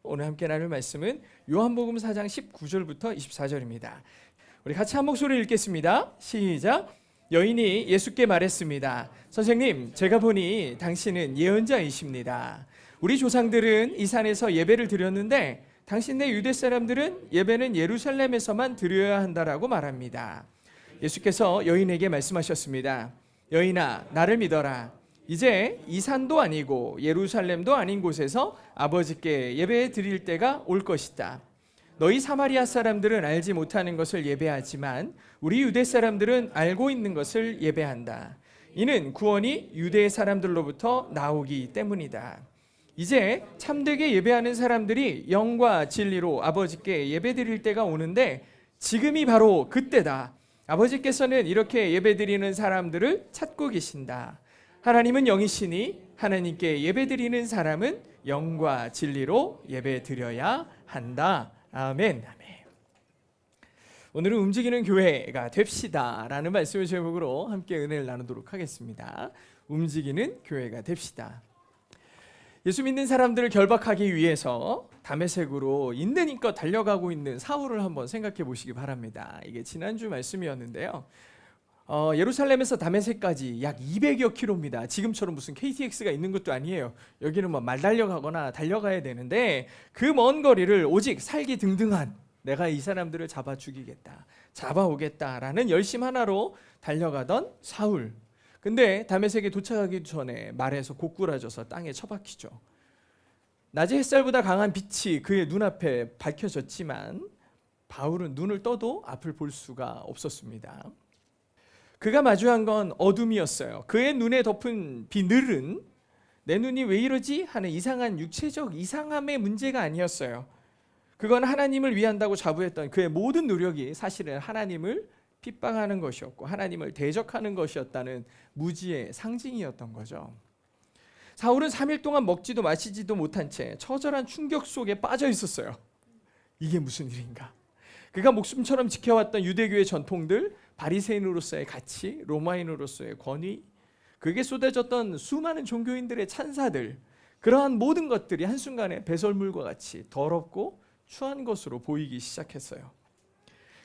오늘 함께 나눌 말씀은 요한복음 4장 19절부터 24절입니다. 우리 같이 한 목소리 읽겠습니다. 시작. 여인이 예수께 말했습니다. 선생님, 제가 보니 당신은 예언자이십니다. 우리 조상들은 이 산에서 예배를 드렸는데 당신네 유대 사람들은 예배는 예루살렘에서만 드려야 한다라고 말합니다. 예수께서 여인에게 말씀하셨습니다. 여인아, 나를 믿어라. 이제 이 산도 아니고 예루살렘도 아닌 곳에서 아버지께 예배 드릴 때가 올 것이다. 너희 사마리아 사람들은 알지 못하는 것을 예배하지만 우리 유대 사람들은 알고 있는 것을 예배한다. 이는 구원이 유대 사람들로부터 나오기 때문이다. 이제 참되게 예배하는 사람들이 영과 진리로 아버지께 예배드릴 때가 오는데 지금이 바로 그때다. 아버지께서는 이렇게 예배드리는 사람들을 찾고 계신다. 하나님은 영이시니 하나님께 예배드리는 사람은 영과 진리로 예배드려야 한다. 아멘. 오늘은 움직이는 교회가 됩시다 라는 말씀의 제목으로 함께 은혜를 나누도록 하겠습니다. 움직이는 교회가 됩시다. 예수 믿는 사람들을 결박하기 위해서 다메섹으로 있는 힘껏 달려가고 있는 사울을 한번 생각해 보시기 바랍니다. 이게 지난주 말씀이었는데요. 예루살렘에서 다메섹까지 약 200여 킬로입니다. 지금처럼 무슨 KTX가 있는 것도 아니에요. 여기는 뭐 말 달려가거나 달려가야 되는데 그 먼 거리를 오직 살기 등등한 내가 이 사람들을 잡아 죽이겠다, 잡아오겠다라는 열심 하나로 달려가던 사울. 근데 다메섹에 도착하기 전에 말에서 고꾸라져서 땅에 처박히죠. 낮에 햇살보다 강한 빛이 그의 눈앞에 밝혀졌지만 바울은 눈을 떠도 앞을 볼 수가 없었습니다. 그가 마주한 건 어둠이었어요. 그의 눈에 덮은 비늘은 내 눈이 왜 이러지? 하는 이상한 육체적 이상함의 문제가 아니었어요. 그건 하나님을 위한다고 자부했던 그의 모든 노력이 사실은 하나님을 핍박하는 것이었고 하나님을 대적하는 것이었다는 무지의 상징이었던 거죠. 사울은 3일 동안 먹지도 마시지도 못한 채 처절한 충격 속에 빠져 있었어요. 이게 무슨 일인가? 그가 목숨처럼 지켜왔던 유대교의 전통들, 바리새인으로서의 가치, 로마인으로서의 권위, 그게 쏟아졌던 수많은 종교인들의 찬사들, 그러한 모든 것들이 한순간에 배설물과 같이 더럽고 추한 것으로 보이기 시작했어요.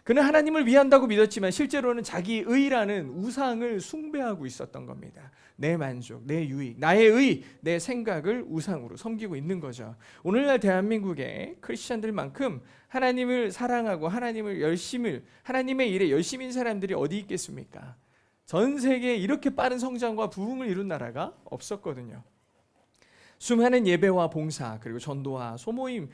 그는 하나님을 위한다고 믿었지만 실제로는 자기 의라는 우상을 숭배하고 있었던 겁니다. 내 만족, 내 유익, 나의 의, 내 생각을 우상으로 섬기고 있는 거죠. 오늘날 대한민국의 크리스천들만큼 하나님을 사랑하고 하나님의 일에 열심인 사람들이 어디 있겠습니까? 전 세계에 이렇게 빠른 성장과 부흥을 이룬 나라가 없었거든요. 수많은 예배와 봉사, 그리고 전도와 소모임,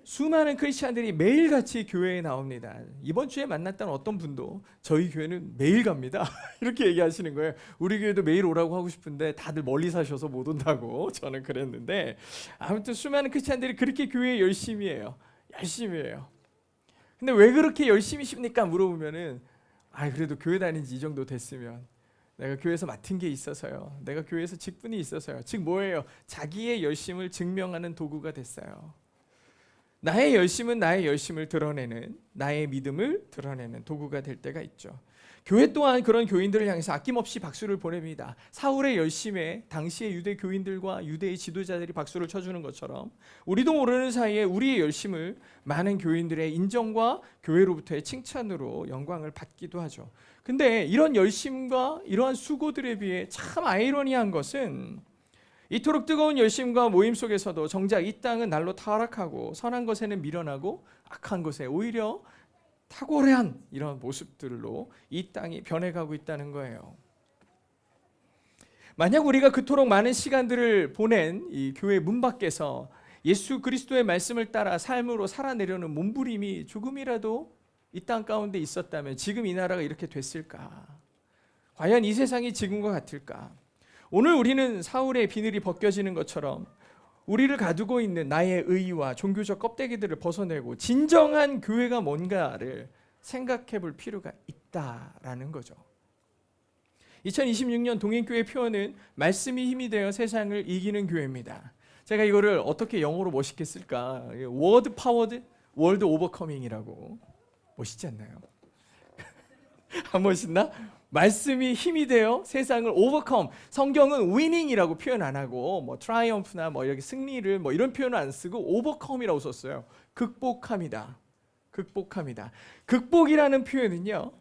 수많은 크리스찬들이 매일같이 교회에 나옵니다. 이번 주에 만났던 어떤 분도 저희 교회는 매일 갑니다. 이렇게 얘기하시는 거예요. 우리 교회도 매일 오라고 하고 싶은데 다들 멀리 사셔서 못 온다고 저는 그랬는데, 아무튼 수많은 크리스찬들이 그렇게 교회에 열심히 해요. 근데 왜 그렇게 열심히십니까? 물어보면은 그래도 교회 다닌 지 이 정도 됐으면 내가 교회에서 맡은 게 있어서요. 내가 교회에서 직분이 있어서요. 즉 뭐예요? 자기의 열심을 증명하는 도구가 됐어요. 나의 열심은 나의 열심을 드러내는, 나의 믿음을 드러내는 도구가 될 때가 있죠. 교회 또한 그런 교인들을 향해서 아낌없이 박수를 보냅니다. 사울의 열심에 당시의 유대 교인들과 유대의 지도자들이 박수를 쳐주는 것처럼 우리도 모르는 사이에 우리의 열심을 많은 교인들의 인정과 교회로부터의 칭찬으로 영광을 받기도 하죠. 근데 이런 열심과 이러한 수고들에 비해 참 아이러니한 것은 이토록 뜨거운 열심과 모임 속에서도 정작 이 땅은 날로 타락하고 선한 것에는 미련하고 악한 것에 오히려 탁월한 이런 모습들로 이 땅이 변해가고 있다는 거예요. 만약 우리가 그토록 많은 시간들을 보낸 이 교회 문 밖에서 예수 그리스도의 말씀을 따라 삶으로 살아내려는 몸부림이 조금이라도 이 땅 가운데 있었다면 지금 이 나라가 이렇게 됐을까? 과연 이 세상이 지금과 같을까? 오늘 우리는 사울의 비늘이 벗겨지는 것처럼 우리를 가두고 있는 나의 의와 종교적 껍데기들을 벗어내고 진정한 교회가 뭔가를 생각해 볼 필요가 있다라는 거죠. 2026년 동행교회 표어는 말씀이 힘이 되어 세상을 이기는 교회입니다. 제가 이거를 어떻게 영어로 멋있게 쓸까? 워드 파워드 월드 오버커밍이라고. 멋있지 않나요? 안 멋있나? 말씀이 힘이 되어 세상을 overcome. 성경은 winning이라고 표현 안 하고 뭐 triumph나 뭐 이렇게 승리를 뭐 이런 표현을 안 쓰고 overcome이라고 썼어요. 극복합니다. 극복합니다. 극복이라는 표현은요,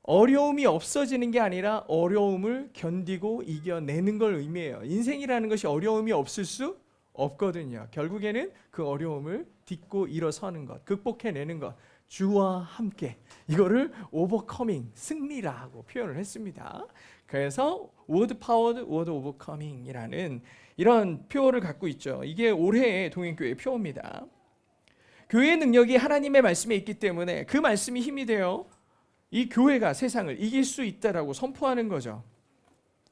어려움이 없어지는 게 아니라 어려움을 견디고 이겨내는 걸 의미해요. 인생이라는 것이 어려움이 없을 수 없거든요. 결국에는 그 어려움을 딛고 일어서는 것, 극복해내는 것, 주와 함께, 이거를 overcoming, 승리라고 표현을 했습니다. 그래서 word powered, word overcoming이라는 이런 표어를 갖고 있죠. 이게 올해의 동행교회 표어입니다. 교회의 능력이 하나님의 말씀에 있기 때문에 그 말씀이 힘이 되어 이 교회가 세상을 이길 수 있다라고 선포하는 거죠.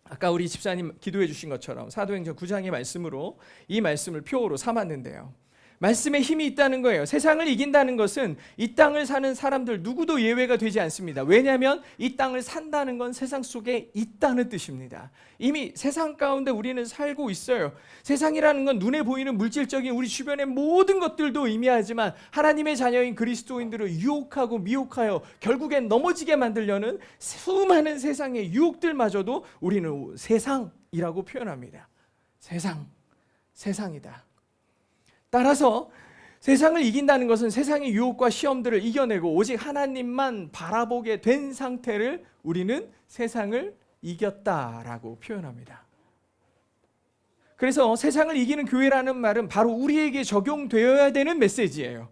아까 우리 집사님 기도해 주신 것처럼 사도행전 9장의 말씀으로 이 말씀을 표어로 삼았는데요. 말씀에 힘이 있다는 거예요. 세상을 이긴다는 것은 이 땅을 사는 사람들 누구도 예외가 되지 않습니다. 왜냐하면 이 땅을 산다는 건 세상 속에 있다는 뜻입니다. 이미 세상 가운데 우리는 살고 있어요. 세상이라는 건 눈에 보이는 물질적인 우리 주변의 모든 것들도 의미하지만 하나님의 자녀인 그리스도인들을 유혹하고 미혹하여 결국엔 넘어지게 만들려는 수많은 세상의 유혹들마저도 우리는 세상이라고 표현합니다. 세상이다. 따라서 세상을 이긴다는 것은 세상의 유혹과 시험들을 이겨내고 오직 하나님만 바라보게 된 상태를 우리는 세상을 이겼다라고 표현합니다. 그래서 세상을 이기는 교회라는 말은 바로 우리에게 적용되어야 되는 메시지예요.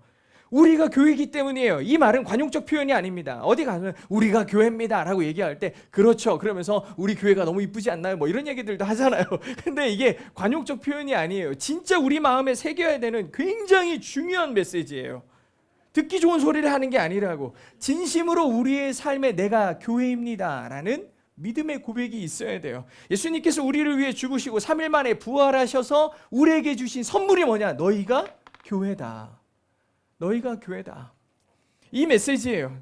우리가 교회이기 때문이에요. 이 말은 관용적 표현이 아닙니다. 어디 가면 우리가 교회입니다 라고 얘기할 때 그렇죠, 그러면서 우리 교회가 너무 이쁘지 않나요? 뭐 이런 얘기들도 하잖아요. 근데 이게 관용적 표현이 아니에요. 진짜 우리 마음에 새겨야 되는 굉장히 중요한 메시지예요. 듣기 좋은 소리를 하는 게 아니라고, 진심으로 우리의 삶에 내가 교회입니다 라는 믿음의 고백이 있어야 돼요. 예수님께서 우리를 위해 죽으시고 3일 만에 부활하셔서 우리에게 주신 선물이 뭐냐? 너희가 교회다. 너희가 교회다. 이 메시지예요.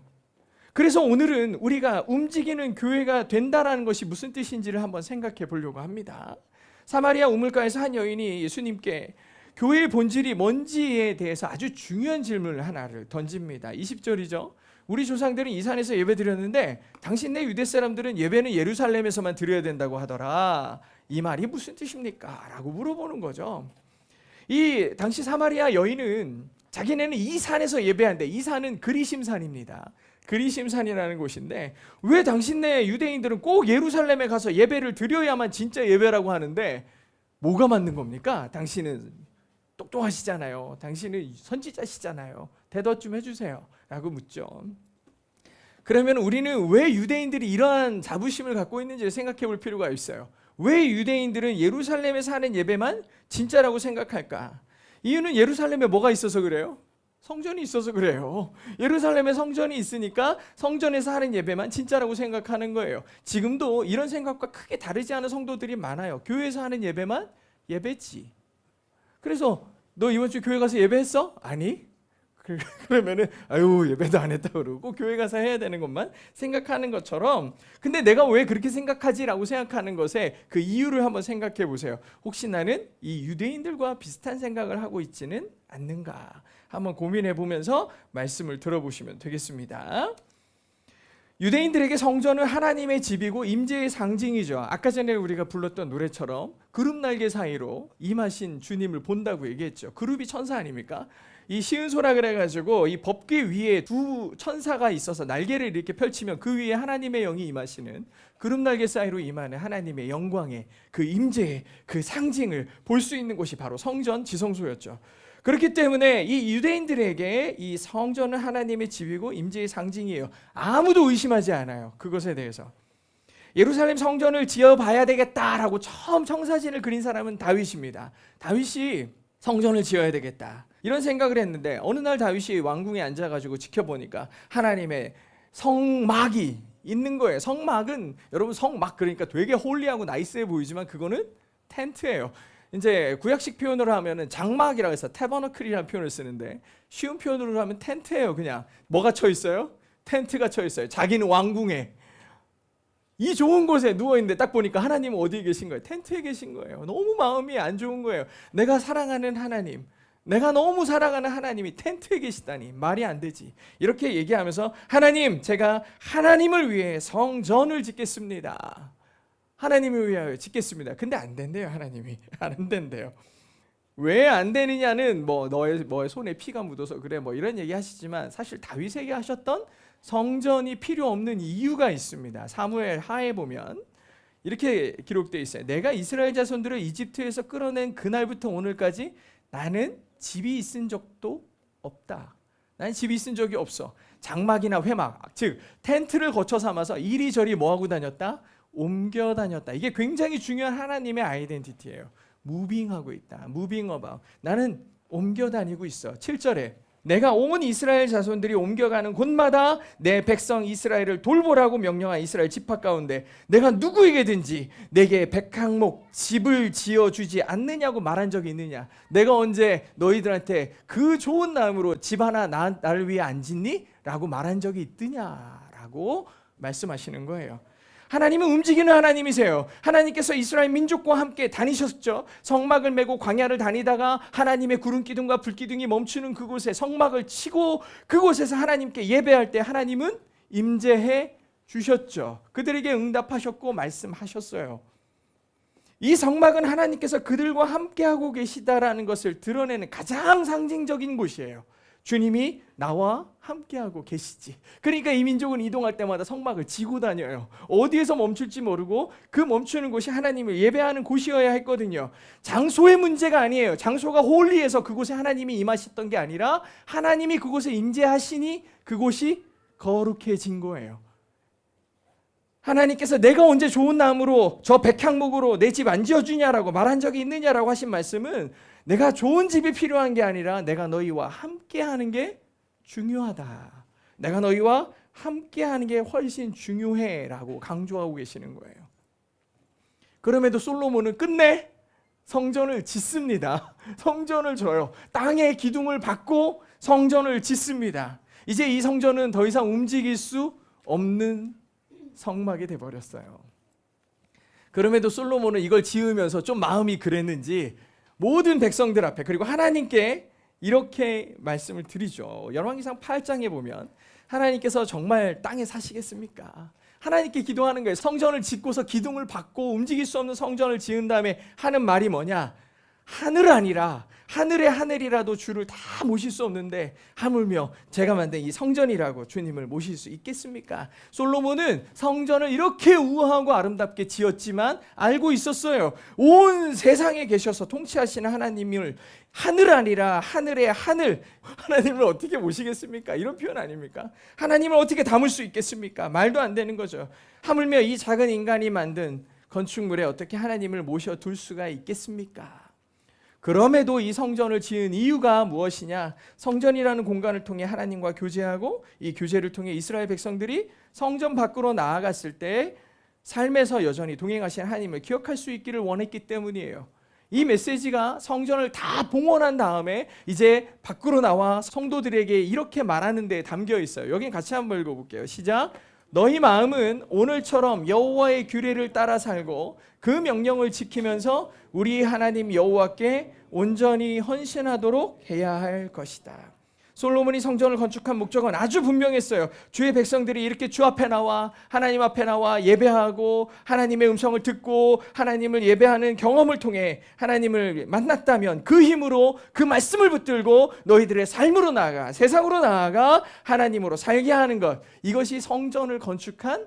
그래서 오늘은 우리가 움직이는 교회가 된다라는 것이 무슨 뜻인지를 한번 생각해 보려고 합니다. 사마리아 우물가에서 한 여인이 예수님께 교회의 본질이 뭔지에 대해서 아주 중요한 질문을 하나를 던집니다. 20절이죠. 우리 조상들은 이 산에서 예배 드렸는데 당신네 유대 사람들은 예배는 예루살렘에서만 드려야 된다고 하더라. 이 말이 무슨 뜻입니까? 라고 물어보는 거죠. 이 당시 사마리아 여인은 자기네는 이 산에서 예배하는데, 이 산은 그리심산입니다. 그리심산이라는 곳인데 왜 당신네 유대인들은 꼭 예루살렘에 가서 예배를 드려야만 진짜 예배라고 하는데 뭐가 맞는 겁니까? 당신은 똑똑하시잖아요. 당신은 선지자시잖아요. 대답 좀 해주세요 라고 묻죠. 그러면 우리는 왜 유대인들이 이러한 자부심을 갖고 있는지를 생각해 볼 필요가 있어요. 왜 유대인들은 예루살렘에서 하는 예배만 진짜라고 생각할까? 이유는 예루살렘에 뭐가 있어서 그래요? 성전이 있어서 그래요. 예루살렘에 성전이 있으니까 성전에서 하는 예배만 진짜라고 생각하는 거예요. 지금도 이런 생각과 크게 다르지 않은 성도들이 많아요. 교회에서 하는 예배만 예배지. 그래서 너 이번 주 교회 가서 예배했어? 아니? 그러면은 아유 예배도 안 했다 그러고 교회 가서 해야 되는 것만 생각하는 것처럼, 근데 내가 왜 그렇게 생각하지라고 생각하는 것에 그 이유를 한번 생각해 보세요. 혹시 나는 이 유대인들과 비슷한 생각을 하고 있지는 않는가 한번 고민해 보면서 말씀을 들어보시면 되겠습니다. 유대인들에게 성전은 하나님의 집이고 임재의 상징이죠. 아까 전에 우리가 불렀던 노래처럼 그룹 날개 사이로 임하신 주님을 본다고 얘기했죠. 그룹이 천사 아닙니까? 이 시은소라 그래가지고 이 법궤 위에 두 천사가 있어서 날개를 이렇게 펼치면 그 위에 하나님의 영이 임하시는, 그룹 날개 사이로 임하는 하나님의 영광의 그 임재의 그 상징을 볼 수 있는 곳이 바로 성전 지성소였죠. 그렇기 때문에 이 유대인들에게 이 성전은 하나님의 집이고 임재의 상징이에요. 아무도 의심하지 않아요. 그것에 대해서. 예루살렘 성전을 지어봐야 되겠다라고 처음 청사진을 그린 사람은 다윗입니다. 다윗이 성전을 지어야 되겠다 이런 생각을 했는데 어느 날 다윗이 왕궁에 앉아가지고 지켜보니까 하나님의 성막이 있는 거예요. 성막은 여러분 성막 그러니까 되게 홀리하고 나이스해 보이지만 그거는 텐트예요. 이제 구약식 표현으로 하면은 장막이라고 해서 태버너클이라는 표현을 쓰는데 쉬운 표현으로 하면 텐트예요. 그냥 뭐가 쳐 있어요? 텐트가 쳐 있어요. 자기는 왕궁에 이 좋은 곳에 누워있는데 딱 보니까 하나님은 어디에 계신 거예요? 텐트에 계신 거예요. 너무 마음이 안 좋은 거예요. 내가 사랑하는 하나님, 내가 너무 사랑하는 하나님이 텐트에 계시다니 말이 안 되지. 이렇게 얘기하면서 하나님, 제가 하나님을 위해 성전을 짓겠습니다. 하나님을 위하여 짓겠습니다. 근데 안 된대요. 하나님이 안 된대요. 왜 안 되느냐는 뭐 너의 손에 피가 묻어서 그래 뭐 이런 얘기 하시지만 사실 다윗에게 하셨던 성전이 필요 없는 이유가 있습니다. 사무엘 하에 보면 이렇게 기록되어 있어요. 내가 이스라엘 자손들을 이집트에서 끌어낸 그날부터 오늘까지 나는 집이 있은 적도 없다. 나는 집이 있은 적이 없어. 장막이나 회막, 즉 텐트를 거쳐 삼아서 이리저리 뭐하고 다녔다? 옮겨 다녔다. 이게 굉장히 중요한 하나님의 아이덴티티예요. 무빙하고 있다. 무빙 어바웃. 나는 옮겨 다니고 있어. 7절에 내가 온 이스라엘 자손들이 옮겨가는 곳마다 내 백성 이스라엘을 돌보라고 명령한 이스라엘 지파 가운데 내가 누구에게든지 내게 백항목 집을 지어주지 않느냐고 말한 적이 있느냐? 내가 언제 너희들한테 그 좋은 마음으로 집 하나 나를 위해 안 짓니? 라고 말한 적이 있느냐라고 말씀하시는 거예요. 하나님은 움직이는 하나님이세요. 하나님께서 이스라엘 민족과 함께 다니셨죠. 성막을 메고 광야를 다니다가 하나님의 구름 기둥과 불 기둥이 멈추는 그곳에 성막을 치고 그곳에서 하나님께 예배할 때 하나님은 임재해 주셨죠. 그들에게 응답하셨고 말씀하셨어요. 이 성막은 하나님께서 그들과 함께하고 계시다라는 것을 드러내는 가장 상징적인 곳이에요. 주님이 나와 함께하고 계시지. 그러니까 이 민족은 이동할 때마다 성막을 지고 다녀요. 어디에서 멈출지 모르고 그 멈추는 곳이 하나님을 예배하는 곳이어야 했거든요. 장소의 문제가 아니에요. 장소가 홀리해서 그곳에 하나님이 임하셨던 게 아니라 하나님이 그곳에 임재하시니 그곳이 거룩해진 거예요. 하나님께서 내가 언제 좋은 나무로 저 백향목으로 내 집 안 지어주냐라고 말한 적이 있느냐라고 하신 말씀은 내가 좋은 집이 필요한 게 아니라 내가 너희와 함께하는 게 중요하다. 내가 너희와 함께하는 게 훨씬 중요해라고 강조하고 계시는 거예요. 그럼에도 솔로몬은 끝내 성전을 짓습니다. 성전을 져요. 땅의 기둥을 받고 성전을 짓습니다. 이제 이 성전은 더 이상 움직일 수 없는 성막이 돼버렸어요. 그럼에도 솔로몬은 이걸 지으면서 좀 마음이 그랬는지 모든 백성들 앞에 그리고 하나님께 이렇게 말씀을 드리죠. 열왕기상 8장에 보면 하나님께서 정말 땅에 사시겠습니까? 하나님께 기도하는 거예요. 성전을 짓고서 기둥을 받고 움직일 수 없는 성전을 지은 다음에 하는 말이 뭐냐? 하늘 아니라 하늘의 하늘이라도 주를 다 모실 수 없는데 하물며 제가 만든 이 성전이라고 주님을 모실 수 있겠습니까? 솔로몬은 성전을 이렇게 우아하고 아름답게 지었지만 알고 있었어요. 온 세상에 계셔서 통치하시는 하나님을 하늘 아니라 하늘의 하늘, 하나님을 어떻게 모시겠습니까? 이런 표현 아닙니까? 하나님을 어떻게 담을 수 있겠습니까? 말도 안 되는 거죠. 하물며 이 작은 인간이 만든 건축물에 어떻게 하나님을 모셔둘 수가 있겠습니까? 그럼에도 이 성전을 지은 이유가 무엇이냐? 성전이라는 공간을 통해 하나님과 교제하고 이 교제를 통해 이스라엘 백성들이 성전 밖으로 나아갔을 때 삶에서 여전히 동행하신 하나님을 기억할 수 있기를 원했기 때문이에요. 이 메시지가 성전을 다 봉헌한 다음에 이제 밖으로 나와 성도들에게 이렇게 말하는 데 담겨 있어요. 여긴 같이 한번 읽어볼게요. 시작. 너희 마음은 오늘처럼 여호와의 규례를 따라 살고 그 명령을 지키면서 우리 하나님 여호와께 온전히 헌신하도록 해야 할 것이다. 솔로몬이 성전을 건축한 목적은 아주 분명했어요. 주의 백성들이 이렇게 주 앞에 나와 하나님 앞에 나와 예배하고 하나님의 음성을 듣고 하나님을 예배하는 경험을 통해 하나님을 만났다면 그 힘으로 그 말씀을 붙들고 너희들의 삶으로 나아가 세상으로 나아가 하나님으로 살게 하는 것, 이것이 성전을 건축한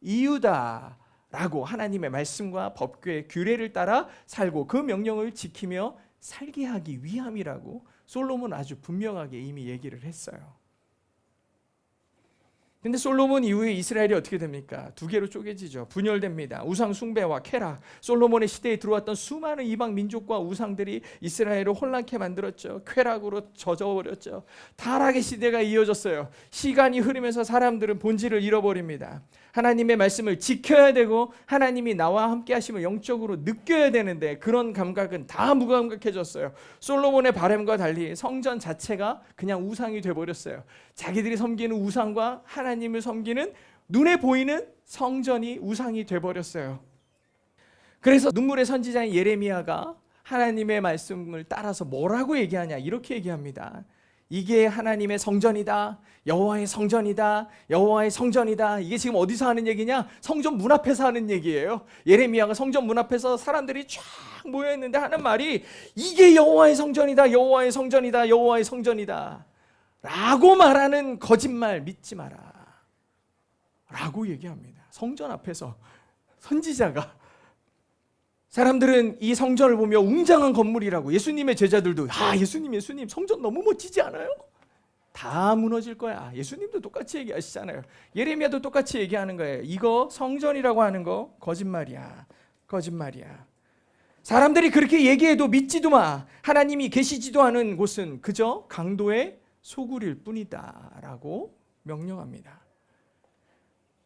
이유다라고 하나님의 말씀과 법궤 규례를 따라 살고 그 명령을 지키며 살게 하기 위함이라고 솔로몬은 아주 분명하게 이미 얘기를 했어요. 근데 솔로몬 이후에 이스라엘이 어떻게 됩니까? 두 개로 쪼개지죠. 분열됩니다. 우상 숭배와 쾌락. 솔로몬의 시대에 들어왔던 수많은 이방 민족과 우상들이 이스라엘을 혼란케 만들었죠. 쾌락으로 젖어버렸죠. 타락의 시대가 이어졌어요. 시간이 흐르면서 사람들은 본질을 잃어버립니다. 하나님의 말씀을 지켜야 되고 하나님이 나와 함께 하심을 영적으로 느껴야 되는데 그런 감각은 다 무감각해졌어요. 솔로몬의 바람과 달리 성전 자체가 그냥 우상이 돼버렸어요. 자기들이 섬기는 우상과 하나님을 섬기는 눈에 보이는 성전이 우상이 돼버렸어요. 그래서 눈물의 선지자인 예레미야가 하나님의 말씀을 따라서 뭐라고 얘기하냐? 이렇게 얘기합니다. 이게 하나님의 성전이다. 여호와의 성전이다. 여호와의 성전이다. 이게 지금 어디서 하는 얘기냐? 성전 문 앞에서 하는 얘기예요. 예레미야가 성전 문 앞에서 사람들이 쫙 모여 있는데 하는 말이 이게 여호와의 성전이다. 여호와의 성전이다. 여호와의 성전이다. 라고 말하는 거짓말 믿지 마라. 라고 얘기합니다. 성전 앞에서 선지자가, 사람들은 이 성전을 보며 웅장한 건물이라고, 예수님의 제자들도 예수님 성전 너무 멋지지 않아요? 다 무너질 거야. 예수님도 똑같이 얘기하시잖아요. 예레미야도 똑같이 얘기하는 거예요. 이거 성전이라고 하는 거 거짓말이야. 거짓말이야. 사람들이 그렇게 얘기해도 믿지도 마. 하나님이 계시지도 않은 곳은 그저 강도의 소굴일 뿐이다 라고 명령합니다.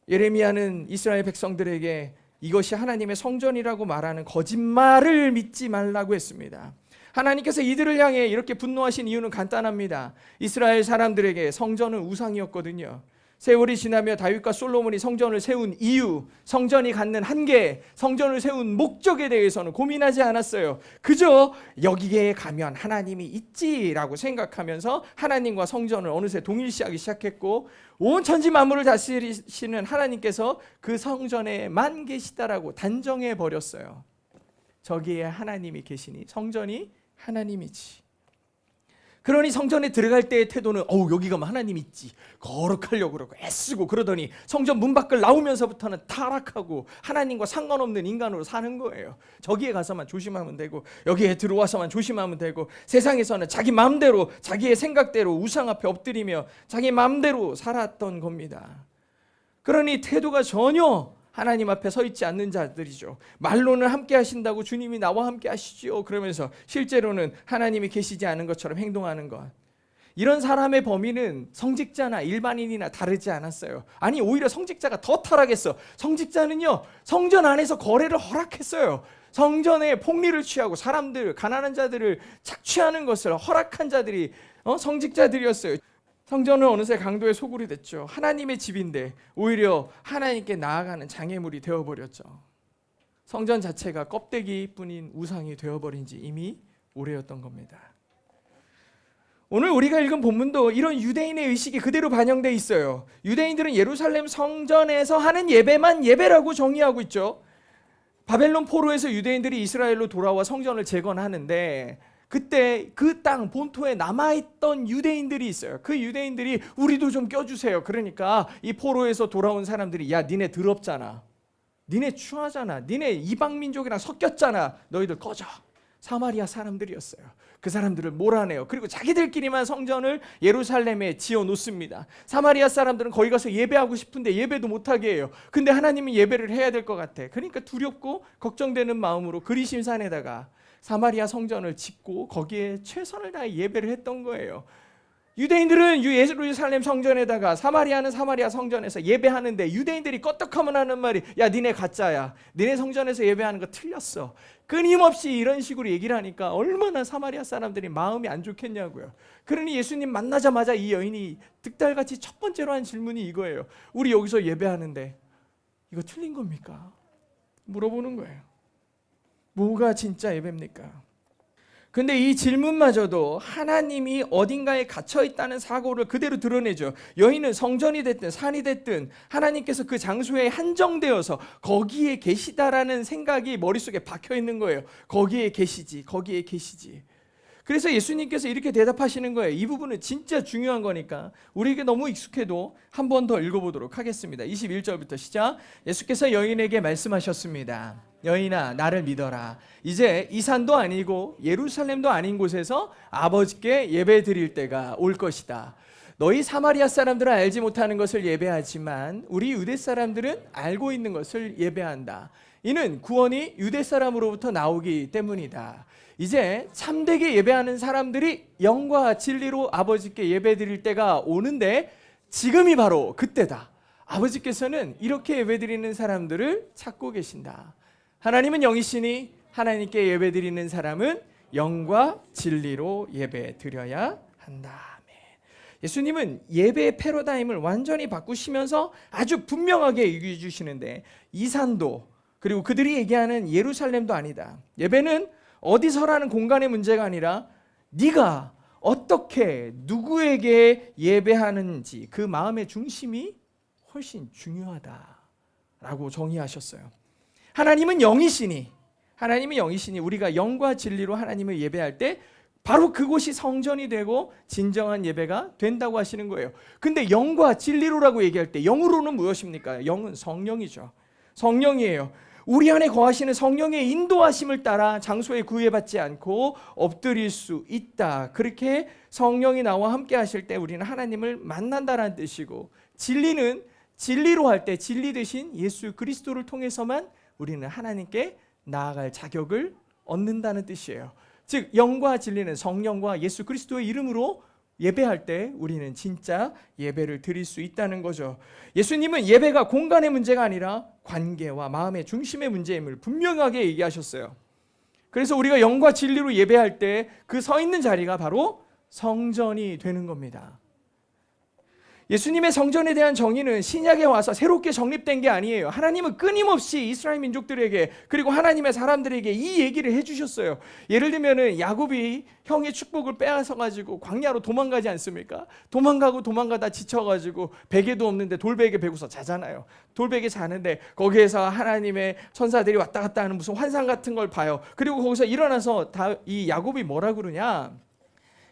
예레미야는 이스라엘 백성들에게 이것이 하나님의 성전이라고 말하는 거짓말을 믿지 말라고 했습니다. 하나님께서 이들을 향해 이렇게 분노하신 이유는 간단합니다. 이스라엘 사람들에게 성전은 우상이었거든요. 세월이 지나며 다윗과 솔로몬이 성전을 세운 이유, 성전이 갖는 한계, 성전을 세운 목적에 대해서는 고민하지 않았어요. 그저 여기에 가면 하나님이 있지라고 생각하면서 하나님과 성전을 어느새 동일시하기 시작했고, 온 천지 만물을 다스리시는 하나님께서 그 성전에만 계시다라고 단정해 버렸어요. 저기에 하나님이 계시니 성전이 하나님이지. 그러니 성전에 들어갈 때의 태도는 여기 가면 하나님 있지, 거룩하려고 그러고 애쓰고, 그러더니 성전 문 밖을 나오면서부터는 타락하고 하나님과 상관없는 인간으로 사는 거예요. 저기에 가서만 조심하면 되고, 여기에 들어와서만 조심하면 되고, 세상에서는 자기 마음대로 자기의 생각대로 우상 앞에 엎드리며 자기 마음대로 살았던 겁니다. 그러니 태도가 전혀 하나님 앞에 서 있지 않는 자들이죠. 말로는 함께 하신다고 주님이 나와 함께 하시지요 그러면서 실제로는 하나님이 계시지 않은 것처럼 행동하는 것. 이런 사람의 범위는 성직자나 일반인이나 다르지 않았어요. 아니, 오히려 성직자가 더 타락했어. 성직자는요, 성전 안에서 거래를 허락했어요. 성전에 폭리를 취하고 사람들, 가난한 자들을 착취하는 것을 허락한 자들이 성직자들이었어요. 성전은 어느새 강도의 소굴이 됐죠. 하나님의 집인데 오히려 하나님께 나아가는 장애물이 되어버렸죠. 성전 자체가 껍데기뿐인 우상이 되어버린 지 이미 오래였던 겁니다. 오늘 우리가 읽은 본문도 이런 유대인의 의식이 그대로 반영되어 있어요. 유대인들은 예루살렘 성전에서 하는 예배만 예배라고 정의하고 있죠. 바벨론 포로에서 유대인들이 이스라엘로 돌아와 성전을 재건하는데, 그때 그 땅 본토에 남아있던 유대인들이 있어요. 그 유대인들이 우리도 좀 껴주세요. 그러니까 이 포로에서 돌아온 사람들이, 야, 니네 더럽잖아, 니네 추하잖아, 니네 이방민족이랑 섞였잖아, 너희들 꺼져. 사마리아 사람들이었어요. 그 사람들을 몰아내요. 그리고 자기들끼리만 성전을 예루살렘에 지어 놓습니다. 사마리아 사람들은 거기 가서 예배하고 싶은데 예배도 못하게 해요. 근데 하나님은 예배를 해야 될 것 같아. 그러니까 두렵고 걱정되는 마음으로 그리심산에다가 사마리아 성전을 짓고 거기에 최선을 다해 예배를 했던 거예요. 유대인들은 예루살렘 성전에다가, 사마리아는 사마리아 성전에서 예배하는데 유대인들이 껐떡하면 하는 말이, 야, 니네 가짜야, 니네 성전에서 예배하는 거 틀렸어. 끊임없이 이런 식으로 얘기를 하니까 얼마나 사마리아 사람들이 마음이 안 좋겠냐고요. 그러니 예수님 만나자마자 이 여인이 득달같이 첫 번째로 한 질문이 이거예요. 우리 여기서 예배하는데 이거 틀린 겁니까? 물어보는 거예요. 뭐가 진짜 예배입니까? 근데 이 질문마저도 하나님이 어딘가에 갇혀 있다는 사고를 그대로 드러내죠. 여인은 성전이 됐든 산이 됐든 하나님께서 그 장소에 한정되어서 거기에 계시다라는 생각이 머릿속에 박혀 있는 거예요. 거기에 계시지, 거기에 계시지. 그래서 예수님께서 이렇게 대답하시는 거예요. 이 부분은 진짜 중요한 거니까 우리에게 너무 익숙해도 한 번 더 읽어보도록 하겠습니다. 21절부터 시작. 예수께서 여인에게 말씀하셨습니다. 여인아, 나를 믿어라. 이제 이 산도 아니고 예루살렘도 아닌 곳에서 아버지께 예배 드릴 때가 올 것이다. 너희 사마리아 사람들은 알지 못하는 것을 예배하지만 우리 유대 사람들은 알고 있는 것을 예배한다. 이는 구원이 유대 사람으로부터 나오기 때문이다. 이제 참되게 예배하는 사람들이 영과 진리로 아버지께 예배 드릴 때가 오는데 지금이 바로 그때다. 아버지께서는 이렇게 예배 드리는 사람들을 찾고 계신다. 하나님은 영이시니 하나님께 예배 드리는 사람은 영과 진리로 예배 드려야 한다. 예수님은 예배의 패러다임을 완전히 바꾸시면서 아주 분명하게 얘기해 주시는데, 이 산도 그리고 그들이 얘기하는 예루살렘도 아니다. 예배는 어디서라는 공간의 문제가 아니라 네가 어떻게 누구에게 예배하는지 그 마음의 중심이 훨씬 중요하다라고 정의하셨어요. 하나님은 영이시니 우리가 영과 진리로 하나님을 예배할 때 바로 그곳이 성전이 되고 진정한 예배가 된다고 하시는 거예요. 근데 영과 진리로라고 얘기할 때 영으로는 무엇입니까? 영은 성령이죠. 성령이에요. 우리 안에 거하시는 성령의 인도하심을 따라 장소에 구애받지 않고 엎드릴 수 있다. 그렇게 성령이 나와 함께 하실 때 우리는 하나님을 만난다라는 뜻이고, 진리는 진리로 할 때 진리 대신 예수 그리스도를 통해서만 우리는 하나님께 나아갈 자격을 얻는다는 뜻이에요. 즉 영과 진리는 성령과 예수 그리스도의 이름으로 예배할 때 우리는 진짜 예배를 드릴 수 있다는 거죠. 예수님은 예배가 공간의 문제가 아니라 관계와 마음의 중심의 문제임을 분명하게 얘기하셨어요. 그래서 우리가 영과 진리로 예배할 때 그 서 있는 자리가 바로 성전이 되는 겁니다. 예수님의 성전에 대한 정의는 신약에 와서 새롭게 정립된 게 아니에요. 하나님은 끊임없이 이스라엘 민족들에게 그리고 하나님의 사람들에게 이 얘기를 해주셨어요. 예를 들면 야곱이 형의 축복을 빼앗아가지고 광야로 도망가지 않습니까? 도망가다 지쳐가지고 베개도 없는데 돌베개 베고서 자잖아요. 돌베개 자는데 거기에서 하나님의 천사들이 왔다 갔다 하는 무슨 환상 같은 걸 봐요. 그리고 거기서 일어나서 이 야곱이 뭐라 그러냐?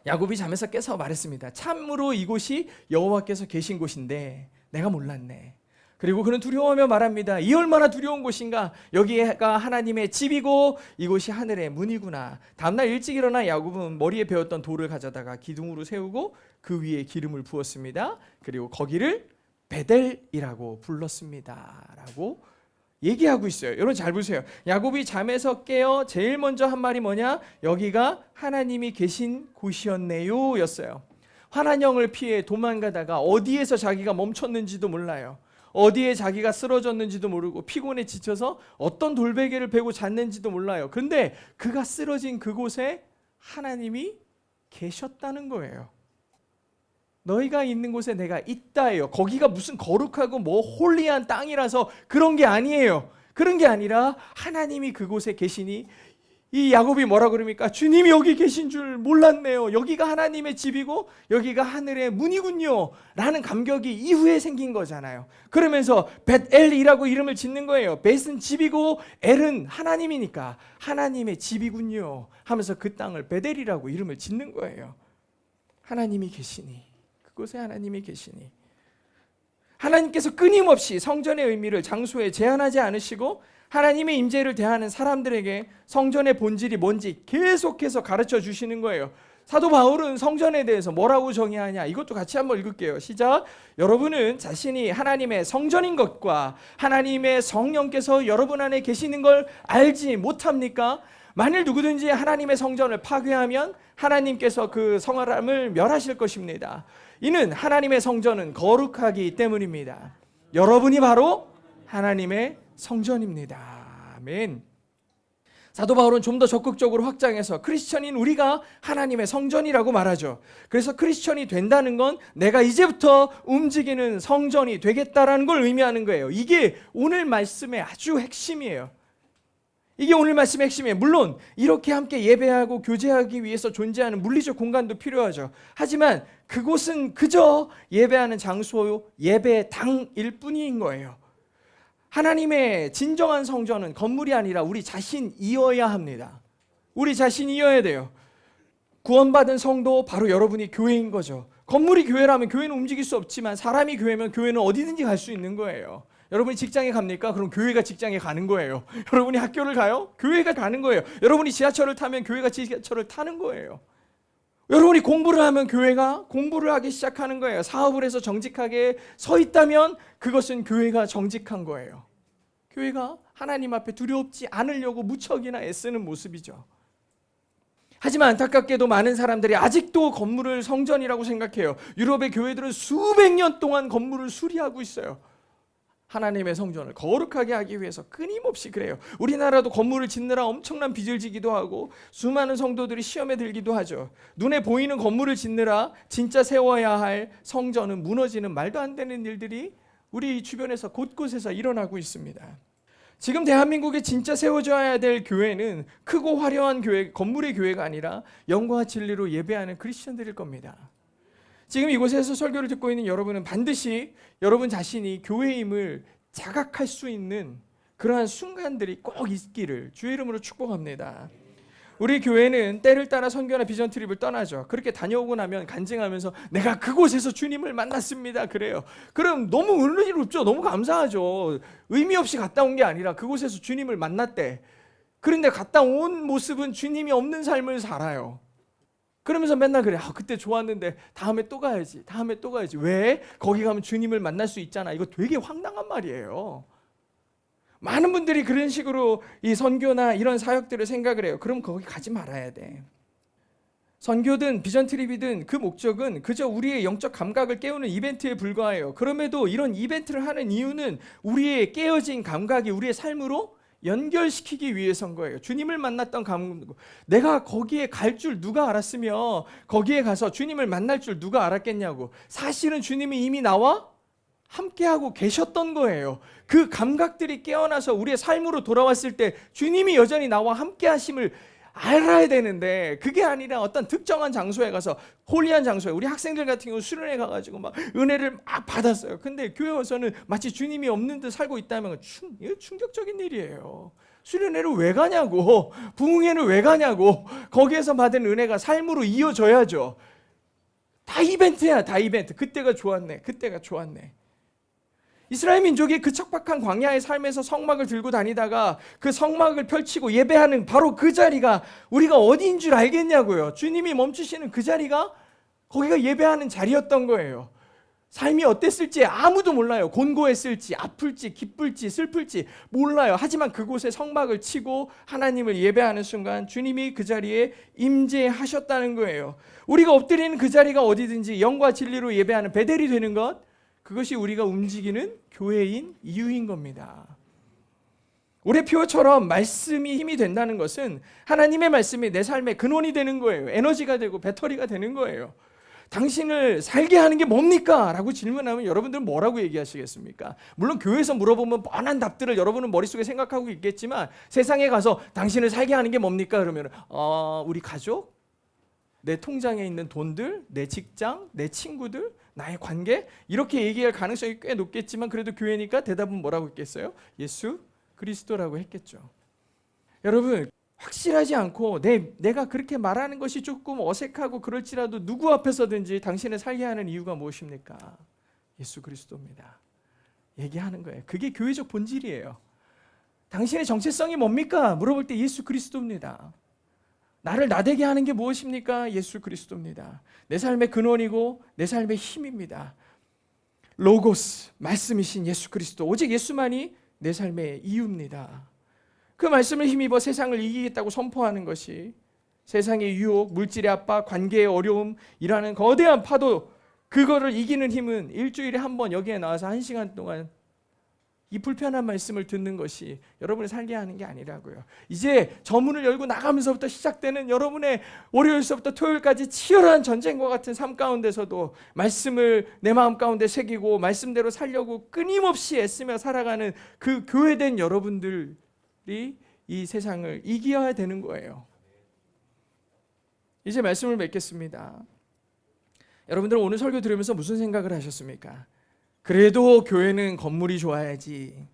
야곱이 잠에서 깨서 말했습니다. 참으로 이곳이 여호와께서 계신 곳인데 내가 몰랐네. 그리고 그는 두려워하며 말합니다. 이 얼마나 두려운 곳인가. 여기가 하나님의 집이고 이곳이 하늘의 문이구나. 다음날 일찍 일어나 야곱은 머리에 베었던 돌을 가져다가 기둥으로 세우고 그 위에 기름을 부었습니다. 그리고 거기를 베델이라고 불렀습니다. 라고 얘기하고 있어요. 여러분 잘 보세요. 야곱이 잠에서 깨어 제일 먼저 한 말이 뭐냐? 여기가 하나님이 계신 곳이었네요 였어요. 환한형을 피해 도망가다가 어디에서 자기가 멈췄는지도 몰라요. 어디에 자기가 쓰러졌는지도 모르고 피곤에 지쳐서 어떤 돌베개를 베고 잤는지도 몰라요. 그런데 그가 쓰러진 그곳에 하나님이 계셨다는 거예요. 너희가 있는 곳에 내가 있다예요. 거기가 무슨 거룩하고 홀리한 땅이라서 그런 게 아니에요. 그런 게 아니라 하나님이 그곳에 계시니 이 야곱이 뭐라 그럽니까? 주님이 여기 계신 줄 몰랐네요. 여기가 하나님의 집이고 여기가 하늘의 문이군요. 라는 감격이 이후에 생긴 거잖아요. 그러면서 벳엘이라고 이름을 짓는 거예요. 벳은 집이고 엘은 하나님이니까 하나님의 집이군요. 하면서 그 땅을 베델이라고 이름을 짓는 거예요. 하나님이 계시니. 그곳에 하나님이 계시니 하나님께서 끊임없이 성전의 의미를 장소에 제한하지 않으시고 하나님의 임재를 대하는 사람들에게 성전의 본질이 뭔지 계속해서 가르쳐 주시는 거예요. 사도 바울은 성전에 대해서 뭐라고 정의하냐? 이것도 같이 한번 읽을게요. 시작. 여러분은 자신이 하나님의 성전인 것과 하나님의 성령께서 여러분 안에 계시는 걸 알지 못합니까? 만일 누구든지 하나님의 성전을 파괴하면 하나님께서 그 성함을 멸하실 것입니다. 이는 하나님의 성전은 거룩하기 때문입니다. 여러분이 바로 하나님의 성전입니다. 아멘. 사도 바울은 좀 더 적극적으로 확장해서 크리스천인 우리가 하나님의 성전이라고 말하죠. 그래서 크리스천이 된다는 건 내가 이제부터 움직이는 성전이 되겠다라는 걸 의미하는 거예요. 이게 오늘 말씀의 아주 핵심이에요. 이게 오늘 말씀의 핵심이에요. 물론 이렇게 함께 예배하고 교제하기 위해서 존재하는 물리적 공간도 필요하죠. 하지만 그곳은 그저 예배하는 장소, 예배당일 뿐인 거예요. 하나님의 진정한 성전은 건물이 아니라 우리 자신이어야 합니다. 우리 자신이어야 돼요. 구원받은 성도 바로 여러분이 교회인 거죠. 건물이 교회라면 교회는 움직일 수 없지만 사람이 교회면 교회는 어디든지 갈 수 있는 거예요. 여러분이 직장에 갑니까? 그럼 교회가 직장에 가는 거예요. 여러분이 학교를 가요? 교회가 가는 거예요. 여러분이 지하철을 타면 교회가 지하철을 타는 거예요. 여러분이 공부를 하면 교회가 공부를 하기 시작하는 거예요. 사업을 해서 정직하게 서 있다면 그것은 교회가 정직한 거예요. 교회가 하나님 앞에 두렵지 않으려고 무척이나 애쓰는 모습이죠. 하지만 안타깝게도 많은 사람들이 아직도 건물을 성전이라고 생각해요. 유럽의 교회들은 수백 년 동안 건물을 수리하고 있어요. 하나님의 성전을 거룩하게 하기 위해서 끊임없이 그래요. 우리나라도 건물을 짓느라 엄청난 빚을 지기도 하고 수많은 성도들이 시험에 들기도 하죠. 눈에 보이는 건물을 짓느라 진짜 세워야 할 성전은 무너지는 말도 안 되는 일들이 우리 주변에서 곳곳에서 일어나고 있습니다. 지금 대한민국에 진짜 세워져야 될 교회는 크고 화려한 교회, 건물의 교회가 아니라 영과 진리로 예배하는 크리스천들일 겁니다. 지금 이곳에서 설교를 듣고 있는 여러분은 반드시 여러분 자신이 교회임을 자각할 수 있는 그러한 순간들이 꼭 있기를 주의 이름으로 축복합니다. 우리 교회는 때를 따라 선교나 비전 트립을 떠나죠. 그렇게 다녀오고 나면 간증하면서 내가 그곳에서 주님을 만났습니다. 그래요. 그럼 너무 은혜롭죠. 너무 감사하죠. 의미 없이 갔다 온 게 아니라 그곳에서 주님을 만났대. 그런데 갔다 온 모습은 주님이 없는 삶을 살아요. 그러면서 맨날 그래. 그때 좋았는데 다음에 또 가야지. 다음에 또 가야지. 왜? 거기 가면 주님을 만날 수 있잖아. 이거 되게 황당한 말이에요. 많은 분들이 그런 식으로 이 선교나 이런 사역들을 생각을 해요. 그럼 거기 가지 말아야 돼. 선교든 비전 트립이든 그 목적은 그저 우리의 영적 감각을 깨우는 이벤트에 불과해요. 그럼에도 이런 이벤트를 하는 이유는 우리의 깨어진 감각이 우리의 삶으로 연결시키기 위해서인 거예요. 주님을 만났던 감각, 내가 거기에 갈 줄 누가 알았으며 거기에 가서 주님을 만날 줄 누가 알았겠냐고. 사실은 주님이 이미 나와 함께하고 계셨던 거예요. 그 감각들이 깨어나서 우리의 삶으로 돌아왔을 때 주님이 여전히 나와 함께하심을 알아야 되는데 그게 아니라 어떤 특정한 장소에 가서 홀리한 장소에 우리 학생들 같은 경우 수련회 가가지고 막 은혜를 막 받았어요. 근데 교회 와서는 마치 주님이 없는 듯 살고 있다면 충격적인 일이에요. 수련회를 왜 가냐고, 부흥회는 왜 가냐고. 거기에서 받은 은혜가 삶으로 이어져야죠. 다 이벤트야, 다 이벤트. 그때가 좋았네, 그때가 좋았네. 이스라엘 민족이 그 척박한 광야의 삶에서 성막을 들고 다니다가 그 성막을 펼치고 예배하는 바로 그 자리가 우리가 어디인 줄 알겠냐고요. 주님이 멈추시는 그 자리가 거기가 예배하는 자리였던 거예요. 삶이 어땠을지 아무도 몰라요. 곤고했을지 아플지 기쁠지 슬플지 몰라요. 하지만 그곳에 성막을 치고 하나님을 예배하는 순간 주님이 그 자리에 임재하셨다는 거예요. 우리가 엎드리는 그 자리가 어디든지 영과 진리로 예배하는 베델이 되는 것, 그것이 우리가 움직이는 교회인 이유인 겁니다. 올해 표처럼 말씀이 힘이 된다는 것은 하나님의 말씀이 내 삶의 근원이 되는 거예요. 에너지가 되고 배터리가 되는 거예요. 당신을 살게 하는 게 뭡니까? 라고 질문하면 여러분들은 뭐라고 얘기하시겠습니까? 물론 교회에서 물어보면 뻔한 답들을 여러분은 머릿속에 생각하고 있겠지만 세상에 가서 당신을 살게 하는 게 뭡니까? 그러면 우리 가족? 내 통장에 있는 돈들? 내 직장? 내 친구들? 나의 관계? 이렇게 얘기할 가능성이 꽤 높겠지만 그래도 교회니까 대답은 뭐라고 했겠어요? 예수 그리스도라고 했겠죠. 여러분, 확실하지 않고 내가 그렇게 말하는 것이 조금 어색하고 그럴지라도 누구 앞에서든지 당신을 살게 하는 이유가 무엇입니까? 예수 그리스도입니다. 얘기하는 거예요. 그게 교회적 본질이에요. 당신의 정체성이 뭡니까? 물어볼 때 예수 그리스도입니다. 나를 나되게 하는 게 무엇입니까? 예수 그리스도입니다. 내 삶의 근원이고 내 삶의 힘입니다. 로고스, 말씀이신 예수 그리스도, 오직 예수만이 내 삶의 이유입니다. 그 말씀을 힘입어 세상을 이기겠다고 선포하는 것이 세상의 유혹, 물질의 압박, 관계의 어려움이라는 거대한 파도, 그거를 이기는 힘은 일주일에 한 번 여기에 나와서 1시간 동안 이 불편한 말씀을 듣는 것이 여러분을 살게 하는 게 아니라고요. 이제 저문을 열고 나가면서부터 시작되는 여러분의 월요일서부터 토요일까지 치열한 전쟁과 같은 삶 가운데서도 말씀을 내 마음 가운데 새기고 말씀대로 살려고 끊임없이 애쓰며 살아가는 그 교회된 여러분들이 이 세상을 이겨야 되는 거예요. 이제 말씀을 맺겠습니다. 여러분들 오늘 설교 들으면서 무슨 생각을 하셨습니까? 그래도 교회는 건물이 좋아야지.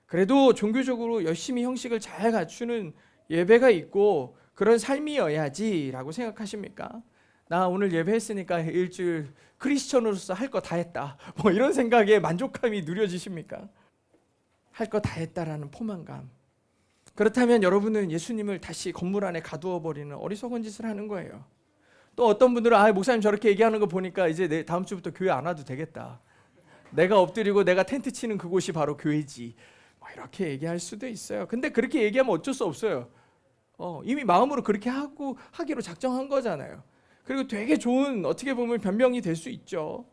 그래도 종교적으로 열심히 형식을 잘 갖추는 예배가 있고 그런 삶이어야지 라고 생각하십니까? 나 오늘 예배했으니까 일주일 크리스천으로서 할 거 다 했다. 뭐 이런 생각에 만족감이 누려지십니까? 할 거 다 했다라는 포만감. 그렇다면 여러분은 예수님을 다시 건물 안에 가두어 버리는 어리석은 짓을 하는 거예요. 또 어떤 분들은 목사님 저렇게 얘기하는 거 보니까 이제 다음 주부터 교회 안 와도 되겠다. 내가 엎드리고 내가 텐트 치는 그곳이 바로 교회지. 뭐 이렇게 얘기할 수도 있어요. 근데 그렇게 얘기하면 어쩔 수 없어요. 이미 마음으로 그렇게 하기로 작정한 거잖아요. 그리고 되게 좋은 어떻게 보면 변명이 될 수 있죠.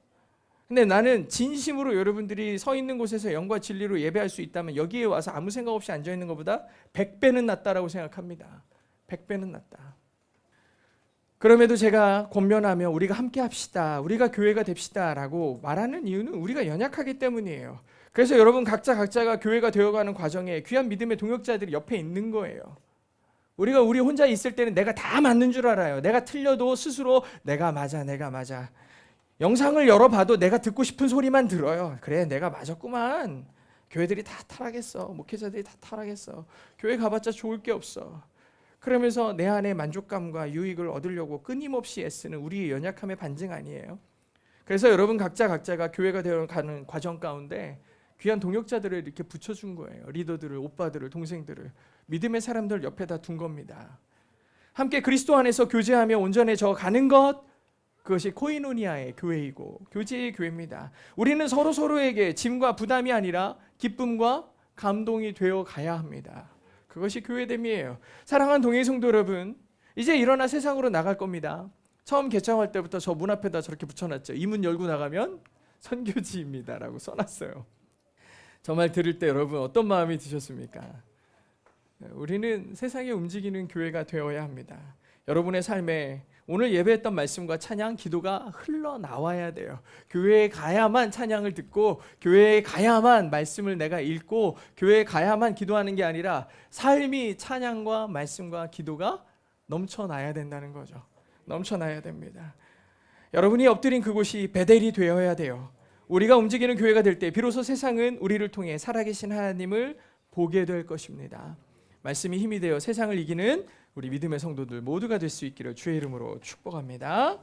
근데 나는 진심으로 여러분들이 서 있는 곳에서 영과 진리로 예배할 수 있다면 여기에 와서 아무 생각 없이 앉아 있는 것보다 100배는 낫다라고 생각합니다. 100배는 낫다. 그럼에도 제가 권면하며 우리가 함께 합시다. 우리가 교회가 됩시다 라고 말하는 이유는 우리가 연약하기 때문이에요. 그래서 여러분 각자가 교회가 되어가는 과정에 귀한 믿음의 동역자들이 옆에 있는 거예요. 우리 혼자 있을 때는 내가 다 맞는 줄 알아요. 내가 틀려도 스스로 내가 맞아. 영상을 열어봐도 내가 듣고 싶은 소리만 들어요. 그래, 내가 맞았구만. 교회들이 다 타락했어. 목회자들이 다 타락했어. 교회 가봤자 좋을 게 없어. 그러면서 내 안에 만족감과 유익을 얻으려고 끊임없이 애쓰는 우리의 연약함의 반증 아니에요? 그래서 여러분 각자가 교회가 되어가는 과정 가운데 귀한 동역자들을 이렇게 붙여준 거예요. 리더들을, 오빠들을, 동생들을, 믿음의 사람들 옆에다 둔 겁니다. 함께 그리스도 안에서 교제하며 온전해져 가는 것, 그것이 코이노니아의 교회이고 교제의 교회입니다. 우리는 서로에게 짐과 부담이 아니라 기쁨과 감동이 되어 가야 합니다. 그것이 교회됨이에요. 사랑하는 동행 성도 여러분, 이제 일어나 세상으로 나갈 겁니다. 처음 개창할 때부터 저 문 앞에다 저렇게 붙여놨죠. 이 문 열고 나가면 선교지입니다 라고 써놨어요. 저 말 들을 때 여러분 어떤 마음이 드셨습니까? 우리는 세상에 움직이는 교회가 되어야 합니다. 여러분의 삶에 오늘 예배했던 말씀과 찬양, 기도가 흘러나와야 돼요. 교회에 가야만 찬양을 듣고 교회에 가야만 말씀을 내가 읽고 교회에 가야만 기도하는 게 아니라 삶이 찬양과 말씀과 기도가 넘쳐나야 된다는 거죠. 넘쳐나야 됩니다. 여러분이 엎드린 그곳이 베델이 되어야 돼요. 우리가 움직이는 교회가 될 때 비로소 세상은 우리를 통해 살아계신 하나님을 보게 될 것입니다. 말씀이 힘이 되어 세상을 이기는 우리 믿음의 성도들 모두가 될 수 있기를 주의 이름으로 축복합니다.